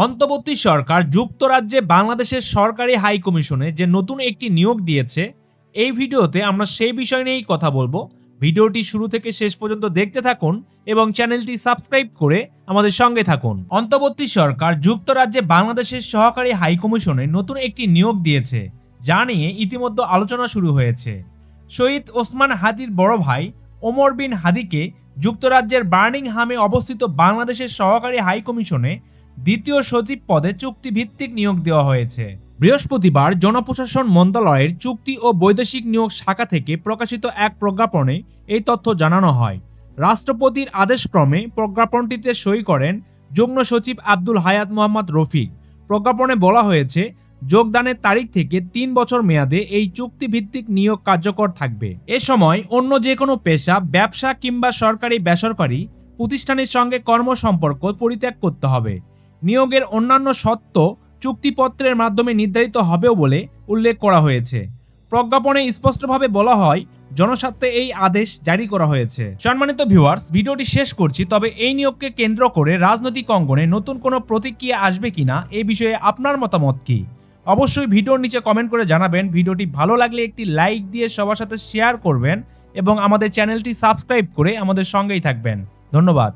অন্তর্বর্তী সরকার যুক্তরাজ্যে বাংলাদেশের সরকারি হাই কমিশনে যে নতুন একটি নিয়োগ দিয়েছে, এই ভিডিওতে আমরা সেই বিষয় নিয়েই কথা বলবো। ভিডিওটি শুরু থেকে শেষ পর্যন্ত দেখতে থাকুন এবং চ্যানেলটি সাবস্ক্রাইব করে আমাদের সঙ্গে থাকুন। অন্তর্বর্তী সরকার যুক্তরাজ্যে বাংলাদেশের সহকারী হাই কমিশনে নতুন একটি নিয়োগ দিয়েছে, যা নিয়ে ইতিমধ্যে আলোচনা শুরু হয়েছে। শহীদ ওসমান হাদির বড় ভাই ওমর বিন হাদিকে যুক্তরাজ্যের বার্মিংহামে অবস্থিত বাংলাদেশের সহকারী হাই কমিশনে দ্বিতীয় সচিব পদে চুক্তিভিত্তিক নিয়োগ দেওয়া হয়েছে। বৃহস্পতিবার জনপ্রশাসন মন্ত্রণালয়ের চুক্তি ও বৈদেশিক নিয়োগ শাখা থেকে প্রকাশিত এক প্রজ্ঞাপনে এই তথ্য জানানো হয়। রাষ্ট্রপতির আদেশক্রমে প্রজ্ঞাপনটিতে সই করেন যুগ্ম সচিব আব্দুল হায়াত মোহাম্মদ রফিক। প্রজ্ঞাপনে বলা হয়েছে, যোগদানের তারিখ থেকে 3 বছর মেয়াদে এই চুক্তিভিত্তিক নিয়োগ কার্যকর থাকবে। এ সময় অন্য যে কোনো পেশা, ব্যবসা কিংবা সরকারি বেসরকারি প্রতিষ্ঠানের সঙ্গে কর্মসম্পর্ক পরিত্যাগ করতে হবে। নিয়োগের অন্যান্য শর্ত চুক্তিপত্রের মাধ্যমে নির্ধারিত হবেও বলে উল্লেখ করা হয়েছে। প্রজ্ঞাপনে স্পষ্টভাবে বলা হয়, জনস্বার্থে এই আদেশ জারি করা হয়েছে। সম্মানিত ভিউয়ার্স, ভিডিওটি শেষ করছি। তবে এই নিয়োগকে কেন্দ্র করে রাজনৈতিক অঙ্গনে নতুন কোনো প্রতিক্রিয়া আসবে কিনা এই বিষয়ে আপনার মতামত কি? অবশ্যই ভিডিওর নিচে কমেন্ট করে জানাবেন। ভিডিওটি ভালো লাগলে একটি লাইক দিয়ে সবার সাথে শেয়ার করবেন এবং আমাদের চ্যানেলটি সাবস্ক্রাইব করে আমাদের সঙ্গেই থাকবেন। ধন্যবাদ।